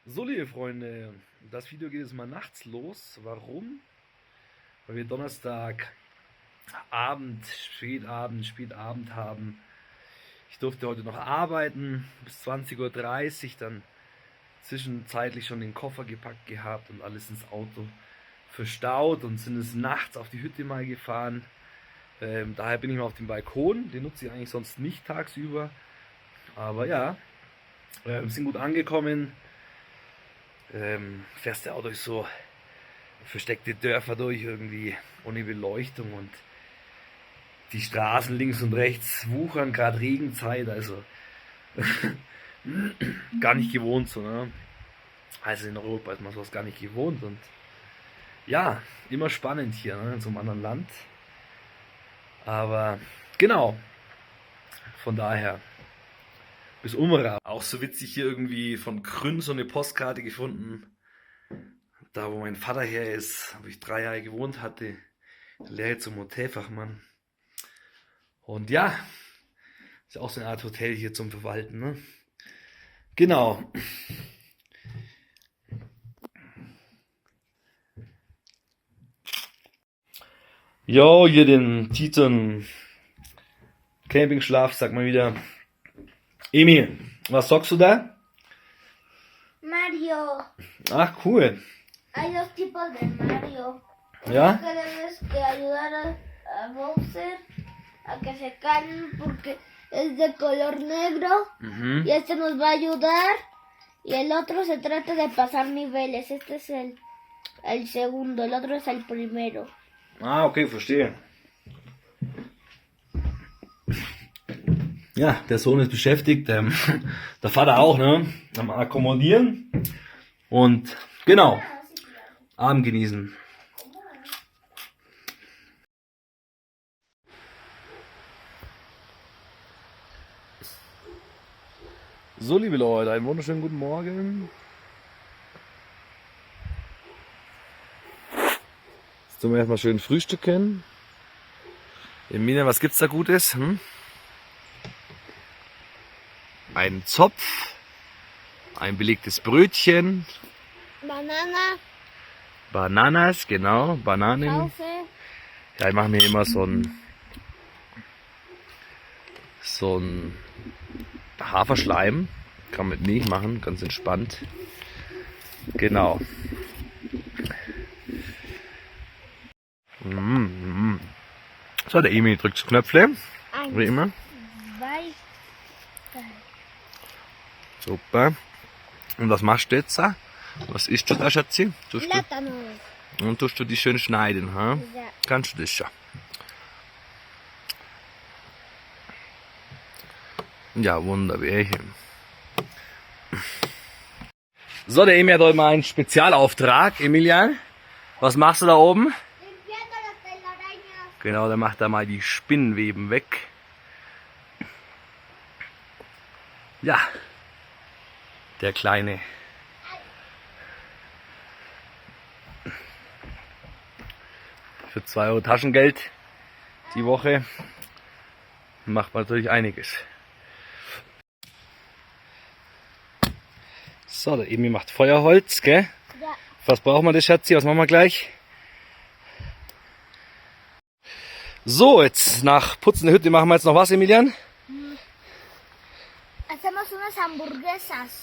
So, liebe Freunde, das Video geht jetzt mal nachts los. Warum? Weil wir Donnerstagabend, Spätabend haben. Ich durfte heute noch arbeiten bis 20:30 Uhr, dann zwischenzeitlich schon den Koffer gepackt gehabt und alles ins Auto verstaut und sind es nachts auf die Hütte mal gefahren. Daher bin ich mal auf dem Balkon, den nutze ich eigentlich sonst nicht tagsüber. Aber ja, sind gut angekommen. Fährst ja auch durch so versteckte Dörfer durch, irgendwie ohne Beleuchtung, und die Straßen links und rechts wuchern, gerade Regenzeit, also gar nicht gewohnt so, ne? Also in Europa ist man sowas gar nicht gewohnt, und ja, immer spannend hier, ne? In so einem anderen Land. Aber genau, von daher bis Umra. Auch so witzig, hier irgendwie von Grün so eine Postkarte gefunden. Da wo mein Vater her ist, wo ich 3 Jahre gewohnt hatte. Lehre zum Hotelfachmann. Und ja, ist auch so eine Art Hotel hier zum Verwalten, ne? Genau. Jo, hier den Titan Campingschlaf, sag mal wieder. Emil, was sagst du da? Mario. Ach, cool. Hay dos tipos de Mario. Ja? Que debes que ayudar a Bowser a que se calme porque es de color negro. Y este nos va a ayudar. Y el otro se trata de pasar niveles. Este es el segundo, el otro es el primero. Ah, okay, verstehe. Ja, der Sohn ist beschäftigt, der Vater auch, ne? Am Akkommodieren. Und genau, Abend genießen. So, liebe Leute, einen wunderschönen guten Morgen. Jetzt tun wir erstmal schön frühstücken. Emilia, was gibt's da Gutes? Ein Zopf, ein belegtes Brötchen, Banana, Bananas, genau, Bananen. Sauce. Ja, ich mache mir immer so ein Haferschleim. Kann man mit Milch machen, ganz entspannt. Genau. So, der Emil drückt das Knöpfle, wie immer. Zwei. Super. Und was machst du jetzt? Was isst du da, Schatzi? Plátano. Und tust du die schön schneiden, ha? Ja. Kannst du das schon? Ja, wunderbärchen. So, der Emil hat heute mal einen Spezialauftrag. Emilian, was machst du da oben? Limpiando las telarañas. Genau, der macht da mal die Spinnenweben weg. Ja, der Kleine. Für 2 Euro Taschengeld die Woche macht man natürlich einiges. So, der Emil macht Feuerholz, gell? Ja. Was brauchen wir das, Schatzi? Was machen wir gleich? So, jetzt nach Putzen der Hütte machen wir jetzt noch was, Emilian? Hacemos unas hamburguesas.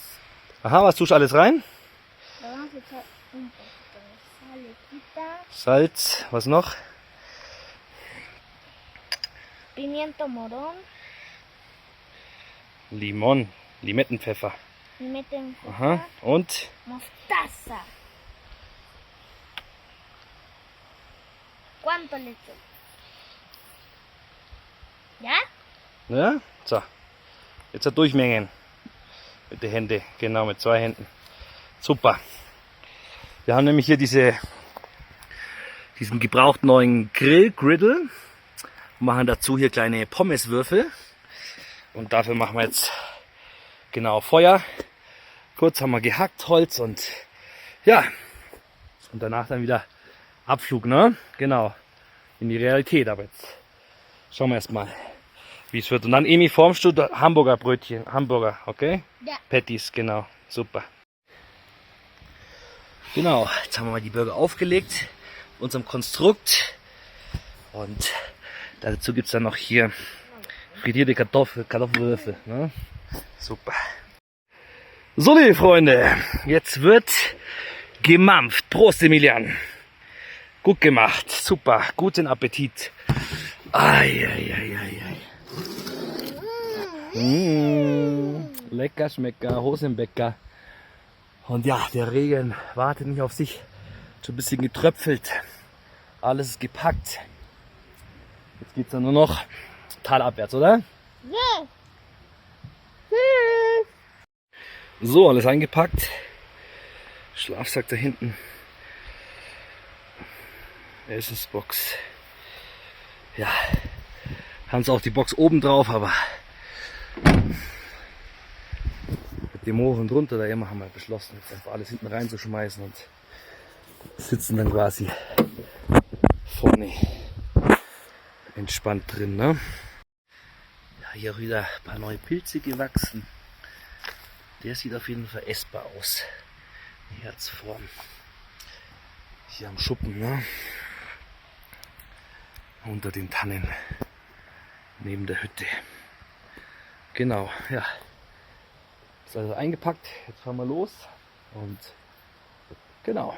Aha, was tust du alles rein? Le vamos a echar un poquito de salecita, Salz, was noch? pimiento morón, Limon, Limettenpfeffer. y meten Aha, und? mostaza. ¿Cuánto le echo? ¿Ya? Ja, so. Jetzt durchmengen. Mit den Händen, genau, mit 2 Händen. Super. Wir haben nämlich hier diesen gebraucht neuen Griddle. Machen dazu hier kleine Pommeswürfel. Und dafür machen wir jetzt genau Feuer. Kurz haben wir gehackt, Holz, und ja. Und danach dann wieder Abflug, ne? Genau. In die Realität. Aber jetzt schauen wir erstmal, wie es wird. Und dann, Emi, formst du Hamburger Brötchen. Hamburger, okay? Ja. Patties, genau. Super. Genau, jetzt haben wir mal die Burger aufgelegt, unserem Konstrukt. Und dazu gibt es dann noch hier frittierte Kartoffelwürfel. Ne? Super. So, liebe Freunde, jetzt wird gemampft. Prost, Emilian. Gut gemacht, super, guten Appetit. Lecker Schmecker, Hosenbäcker. Und ja, der Regen wartet nicht auf sich. Schon ein bisschen getröpfelt. Alles ist gepackt. Jetzt geht's dann nur noch talabwärts, oder? Ja. So, alles eingepackt. Schlafsack da hinten. Essensbox. Ja, haben sie auch die Box oben drauf, aber mit dem Hoch und runter da immer haben wir beschlossen, jetzt einfach alles hinten reinzuschmeißen und sitzen dann quasi vorne entspannt drin. Ne? Ja, hier auch wieder ein paar neue Pilze gewachsen. Der sieht auf jeden Fall essbar aus. Die Herzform. Hier am Schuppen, ne? Unter den Tannen. Neben der Hütte. Genau, ja. Ist also eingepackt. Jetzt fahren wir los. Und genau.